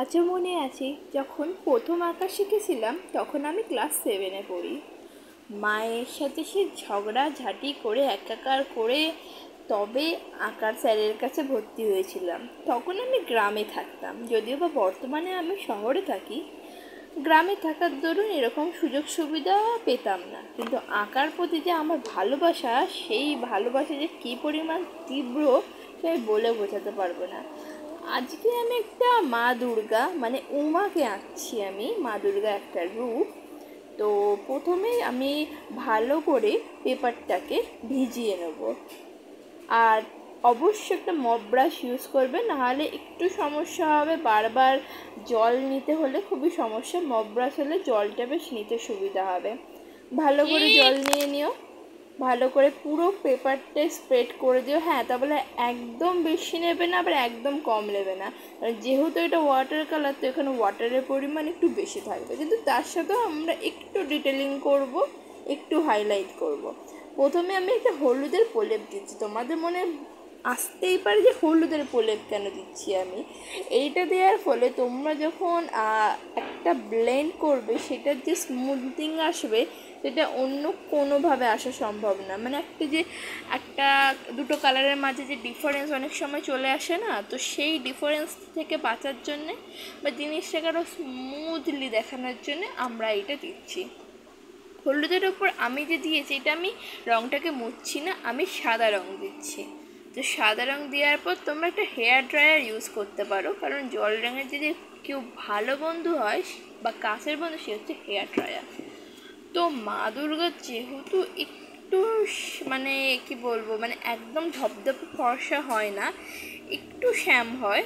আজও মনে আছে যখন প্রথম আঁকা শিখেছিলাম, তখন আমি ক্লাস 7-এ পড়ি। মায়ের সাথে সে ঝগড়াঝাটি করে একাকার করে তবে আঁকার স্যারের কাছে ভর্তি হয়েছিলাম। তখন আমি গ্রামে থাকতাম, যদিও বা বর্তমানে আমি শহরে থাকি। গ্রামে থাকার দরুন এরকম সুযোগ সুবিধা পেতাম না, কিন্তু আঁকার প্রতি যে আমার ভালোবাসা, সেই ভালোবাসা যে কী পরিমাণ তীব্র সে আমি বলে বোঝাতে পারবো না। আজকে আমি একটা মা দুর্গা মানে উমাকে আঁকছি, আমি মা দুর্গা একটা রূপ। তো প্রথমে আমি ভালো করে পেপারটাকে ভিজিয়ে নেব, আর অবশ্যই একটা মপ ব্রাশ ইউজ করবে, নাহলে একটু সমস্যা হবে। বারবার জল নিতে হলে খুবই সমস্যা, মপ ব্রাশ হলে জলটা বেশ নিতে সুবিধা হবে। ভালো করে জল নিয়ে নিও, ভালো করে পুরো পেপারটা স্প্রেড করে দিও। হ্যাঁ, তা বলে একদম বেশি নেবে না, আবার একদম কম নেবে না, যেহেতু এটা ওয়াটার কালার, তো এখানে ওয়াটারের পরিমাণ একটু বেশি থাকবে, কিন্তু তার সাথেও আমরা একটু ডিটেলিং করব, একটু হাইলাইট করব। প্রথমে আমি একটা হলুদের প্রলেপ দিচ্ছি। তোমাদের মনে আসতেই পারে যে হলুদের প্রলেপ কেন দিচ্ছি আমি। এইটা দেওয়ার ফলে তোমরা যখন একটা ব্লেন্ড করবে, সেটার যে স্মুথিং আসবে, সেটা অন্য কোনোভাবে আসা সম্ভব না। মানে একটা দুটো কালারের মাঝে যে ডিফারেন্স অনেক সময় চলে আসে না, তো সেই ডিফারেন্স থেকে বাঁচার জন্যে বা জিনিসটাকে আরও স্মুথলি দেখানোর জন্যে আমরা এটা দিচ্ছি। হলুদের ওপর আমি যে দিয়েছি, এটা আমি রঙটাকে মুছছি না, আমি সাদা রঙ দিচ্ছি। তো সাদা রঙ দেওয়ার পর তোমরা একটা হেয়ার ড্রায়ার ইউজ করতে পারো, কারণ জল রঙের যদি কেউ ভালো বন্ধু হয় বা কাছের বন্ধু, সে হচ্ছে হেয়ার ড্রায়ার। তো মা দুর্গার যেহেতু একটু মানে কি বলবো, মানে একদম ধপধপে ফর্সা হয় না, একটু শ্যাম হয়।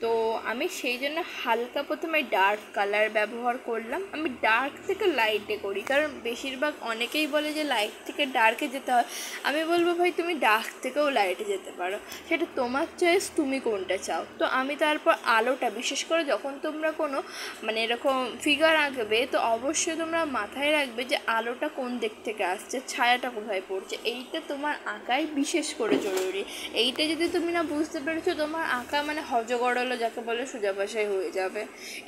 তো আমি সেই জন্য হালকা প্রথমে ডার্ক কালার ব্যবহার করলাম। আমি ডার্ক থেকে লাইটে করি, কারণ বেশিরভাগ অনেকেই বলে যে লাইট থেকে ডার্কে যেতে হয়। আমি বলবো ভাই, তুমি ডার্ক থেকেও লাইটে যেতে পারো, সেটা তোমার চয়েস, তুমি কোনটা চাও। তো আমি তারপর আলোটা, বিশেষ করে যখন তোমরা কোনো মানে এরকম ফিগার আঁকবে, তো অবশ্যই তোমরা মাথায় রাখবে যে আলোটা কোন দিক থেকে আসছে, ছায়াটা কোথায় পড়ছে। এইটা তোমার আঁকায় বিশেষ করে জরুরি। এইটা যদি তুমি না বুঝতে পেরেছো, তোমার আঁকা মানে হজগড়ালো, যাকে বলে সোজা ভাষায় হয়ে যাবে।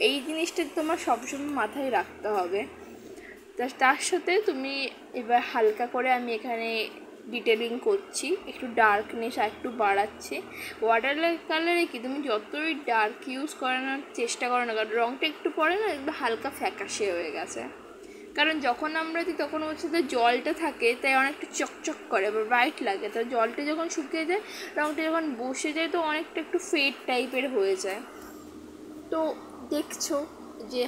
এই জিনিসটা তোমার সবসময় মাথায় রাখতে হবে। তার সাথে তুমি এবার হালকা করে আমি এখানে ডিটেলিং করছি, একটু ডার্কনেস আর একটু বাড়াচ্ছি। ওয়াটার কালারে কি তুমি যতই ডার্ক ইউজ করানোর চেষ্টা করো না, কারণ রঙটা একটু পরে না হালকা ফ্যাকাশে হয়ে গেছে। কারণ যখন আমরা দিই তখন হচ্ছে যে জলটা থাকে, তাই অনেকটা চকচক করে বা ব্রাইট লাগে। তো জলটা যখন শুকিয়ে যায়, রঙটা যখন বসে যায়, তো অনেকটা একটু ফেড টাইপের হয়ে যায়। তো দেখছো যে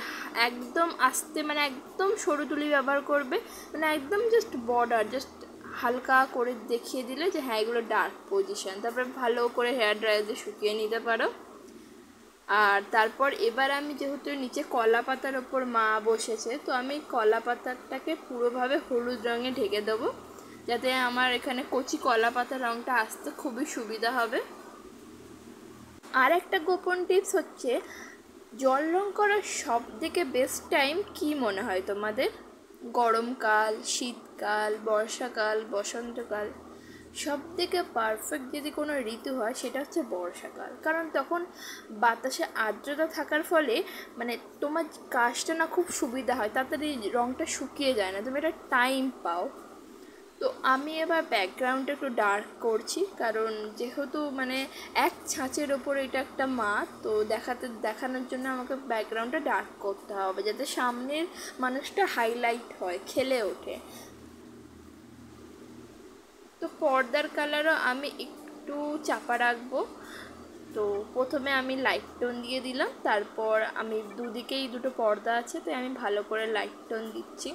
একদম আস্তে, মানে একদম সরু তুলি ব্যবহার করবে, মানে একদম জাস্ট বর্ডার, জাস্ট হালকা করে দেখিয়ে দিলে যে হ্যাঁ এগুলো ডার্ক পজিশন। তারপরে ভালো করে হেয়ার ড্রায়ার দিয়ে শুকিয়ে নিতে পারো। আর তারপর এবার আমি যেহেতু নিচে কলা পাতার ওপর মা বসেছে, তো আমি কলা পাতাটাকে পুরোভাবে হলুদ রঙে ঢেকে দেবো, যাতে আমার এখানে কচি কলা পাতার রঙটা আসতে খুবই সুবিধা হবে। আর একটা গোপন টিপস হচ্ছে, জল রঙ করার সব থেকে বেস্ট টাইম কি মনে হয় তোমাদের? গরমকাল, শীতকাল, বর্ষাকাল, বসন্তকাল। সব থেকে পারফেক্ট যদি কোনো ঋতু হয়, সেটা হচ্ছে বর্ষাকাল। কারণ তখন বাতাসে আর্দ্রতা থাকার ফলে মানে তোমার কাজটা না খুব সুবিধা হয়, তাড়াতাড়ি রঙটা শুকিয়ে যায় না, তুমি একটা টাইম পাও। তো আমি এবার ব্যাকগ্রাউন্ডটা একটু ডার্ক করছি, কারণ যেহেতু মানে এক ছাঁচের ওপর এটা একটা মাঠ, তো দেখানোর জন্য আমাকে ব্যাকগ্রাউন্ডটা ডার্ক করতে হবে, যাতে সামনের মানুষটা হাইলাইট হয়, খেলে ওঠে। তো পর্দার কালারও আমি একটু চাপা রাখবো। তো প্রথমে আমি লাইট টোন দিয়ে দিলাম, তারপর আমি দুদিকেই দুটো পর্দা আছে, তাই আমি ভালো করে লাইট টোন দিচ্ছি।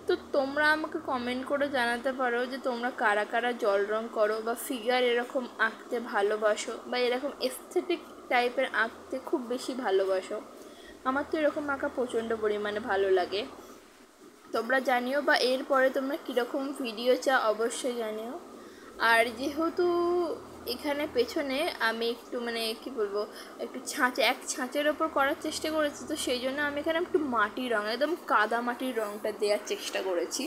তো তোমরা আমাকে কমেন্ট করে জানাতে পারো যে তোমরা কারা কারা জল রঙ করো বা ফিগার এরকম আঁকতে ভালোবাসো, বা এরকম এস্থেটিক টাইপের আঁকতে খুব বেশি ভালোবাসো। আমার তো এরকম আঁকা প্রচণ্ড পরিমাণে ভালো লাগে। তোমরা জানিও, বা এরপরে তোমরা কীরকম ভিডিও চাও অবশ্যই জানিও। আর যেহেতু এখানে পেছনে আমি একটু মানে কি বলবো, একটু এক ছাঁচের ওপর করার চেষ্টা করেছি, তো সেই জন্য আমি এখানে একটু মাটির রঙ, একদম কাদা মাটির রঙটা দেওয়ার চেষ্টা করেছি,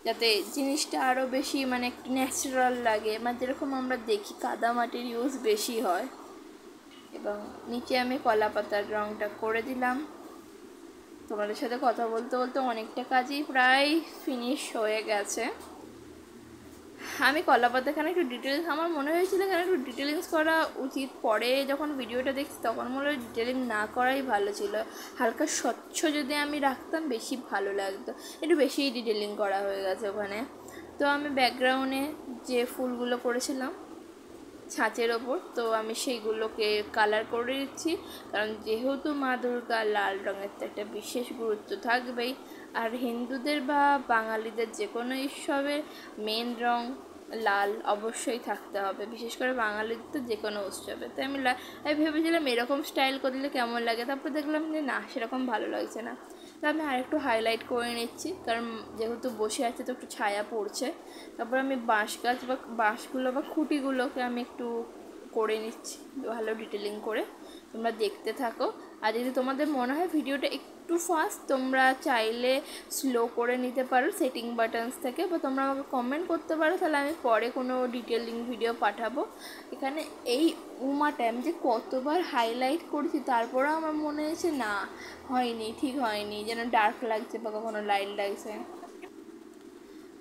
যাতে জিনিসটা আরও বেশি মানে একটু ন্যাচারাল লাগে, মানে যেরকম আমরা দেখি কাদা মাটির ইউজ বেশি হয়। এবং নিচে আমি কলা পাতার রঙটা করে দিলাম। তোমাদের সাথে কথা বলতে বলতে অনেকটা কাজই প্রায় ফিনিশ হয়ে গেছে। আমি কলা পাতা এখানে একটু ডিটেলস, আমার মনে হয়েছিল এখানে একটু ডিটেলিংস করা উচিত, পরে যখন ভিডিওটা দেখছি তখন মনে হয় ডিটেলিং না করাই ভালো ছিল, হালকা স্বচ্ছ যদি আমি রাখতাম বেশি ভালো লাগতো। একটু বেশি ডিটেলিং করা হয়ে গেছে ওখানে। তো আমি ব্যাকগ্রাউন্ডে যে ফুলগুলো করেছিলাম ছাঁচের ওপর, তো আমি সেইগুলোকে কালার করে দিচ্ছি, কারণ যেহেতু মা দুর্গা লাল রঙের তো একটা বিশেষ গুরুত্ব থাকবেই। আর হিন্দুদের বা বাঙালিদের যে কোনো উৎসবের মেন রং লাল অবশ্যই থাকতে হবে, বিশেষ করে বাঙালিদের তো যে কোনো উৎসবে। তাই আমি ভেবেছিলাম এরকম স্টাইল করলে কেমন লাগে, তারপর দেখলাম যে না, সেরকম ভালো লাগছে না। তো আমি আরেকটু হাইলাইট করে নিচ্ছি, কারণ যেহেতু বসে আছে তো একটু ছায়া পড়ছে। তারপর আমি বাঁশ গাছ বা বাঁশগুলো বা খুঁটিগুলোকে আমি একটু করে নিচ্ছি ভালো ডিটেলিং করে। তোমরা দেখতে থাকো। আর যদি তোমাদের মনে হয় ভিডিওটা একটু ফাস্ট, তোমরা চাইলে স্লো করে নিতে পারো সেটিং বাটনস থেকে, বা তোমরা আমাকে কমেন্ট করতে পারো, তাহলে আমি পরে কোনো ডিটেলিং ভিডিও পাঠাবো। এখানে এই উমাটা আমি যে কতবার হাইলাইট করেছি, তারপরেও আমার মনে হয়েছে না, হয়নি, ঠিক হয়নি, যেন ডার্ক লাগছে বা কখনো লাইট লাগছে।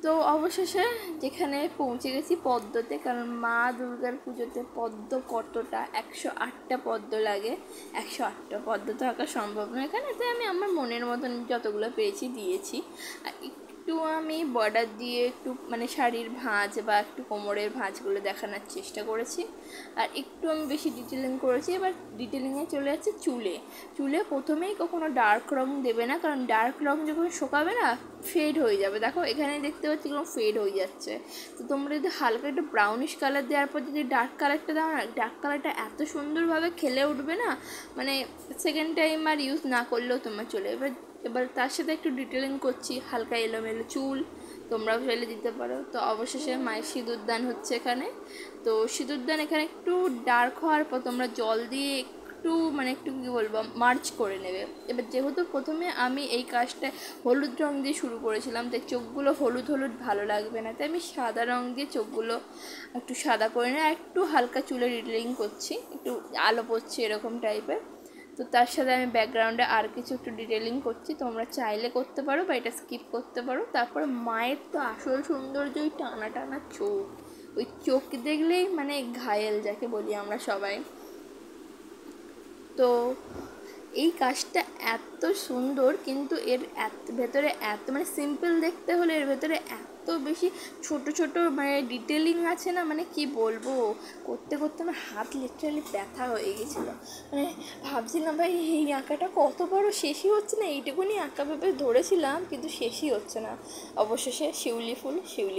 তো অবশেষে যেখানে পৌঁছে গেছি পদ্মতে, কারণ মা দুর্গার পুজোতে পদ্ম কতটা, 108টা পদ্ম লাগে, 108টা পদ্ম তো আঁকা সম্ভব নয় এখানে। তাই আমি আমার মনের মতন যতগুলো পেয়েছি দিয়েছি। আর একটু আমি বর্ডার দিয়ে একটু মানে শাড়ির ভাঁজ বা একটু কোমরের ভাঁজগুলো দেখানোর চেষ্টা করেছি। আর একটু আমি বেশি ডিটেলিং করেছি। এবার ডিটেলিংয়ে চলে যাচ্ছে চুলে। চুলে প্রথমেই কখনো ডার্ক রং দেবে না, কারণ ডার্ক রং যখন শোকাবে না ফেড হয়ে যাবে। দেখো এখানে দেখতে পাচ্ছি কোনো ফেড হয়ে যাচ্ছে। তো তোমরা যদি হালকা একটু ব্রাউনিশ কালার দেওয়ার পর যদি ডার্ক কালারটা দাও না, ডার্ক কালারটা এত সুন্দরভাবে খেলে উঠবে না, মানে সেকেন্ড টাইম আর ইউজ না করলেও তোমার চলে। এবার তার সাথে একটু ডিটেলিং করছি, হালকা এলোমেলো চুল, তোমরাও ফেলে দিতে পারো। তো অবশেষে মায়ের সিঁদুরদান হচ্ছে এখানে। তো সিঁদুরদান এখানে একটু ডার্ক হওয়ার পর তোমরা জল দিয়ে একটু মানে একটু কী বলবো মার্চ করে নেবে। এবার যেহেতু প্রথমে আমি এই কাজটা হলুদ রং দিয়ে শুরু করেছিলাম, তাই চোখগুলো হলুদ হলুদ ভালো লাগবে না, তাই আমি সাদা রং দিয়ে চোখগুলো একটু সাদা করে নিয়ে একটু হালকা চুলে ডিটেলিং করছি, একটু আলো পড়ছে এরকম টাইপের। তো তার সাথে আমি ব্যাকগ্রাউন্ডে আর কিছু একটু ডিটেলিং করছি, তোমরা চাইলে করতে পারো বা এটা স্কিপ করতে পারো। তারপর মায়ের তো আসল সৌন্দর্য ওই টানা টানা চোখ, ওই চোখ দেখলেই মানে ঘায়েল যাকে বলি আমরা সবাই। তো এই কাজটা এত সুন্দর, কিন্তু এর ভেতরে এত মানে সিম্পল দেখতে হলে এর ভেতরে এত বেশি ছোট ছোট মানে ডিটেলিং আছে না, মানে কি বলবো, করতে করতে আমার হাত লিটারালি ব্যথা হয়ে গেছিলো। মানে ভাবছিলাম ভাই এই আঁকাটা কত বড়, শেষই হচ্ছে না, এইটুকুনি আঁকা ভেবে ধরেছিলাম কিন্তু শেষই হচ্ছে না। অবশেষে শিউলি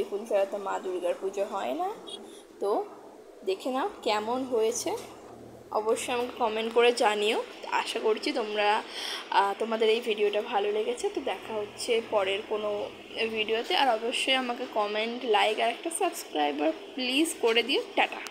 ফুল ছাড়া তো মা দুর্গার পুজো হয় না। তো দেখে নাও কেমন হয়েছে, অবশ্যই আমাকে কমেন্ট করে জানিও। আশা করছি তোমাদের এই ভিডিওটা ভালো লেগেছে। তো দেখা হচ্ছে পরের কোনো ভিডিওতে। আর অবশ্যই আমাকে কমেন্ট, লাইক আর একটা সাবস্ক্রাইবার প্লিজ করে দিও। টাটা।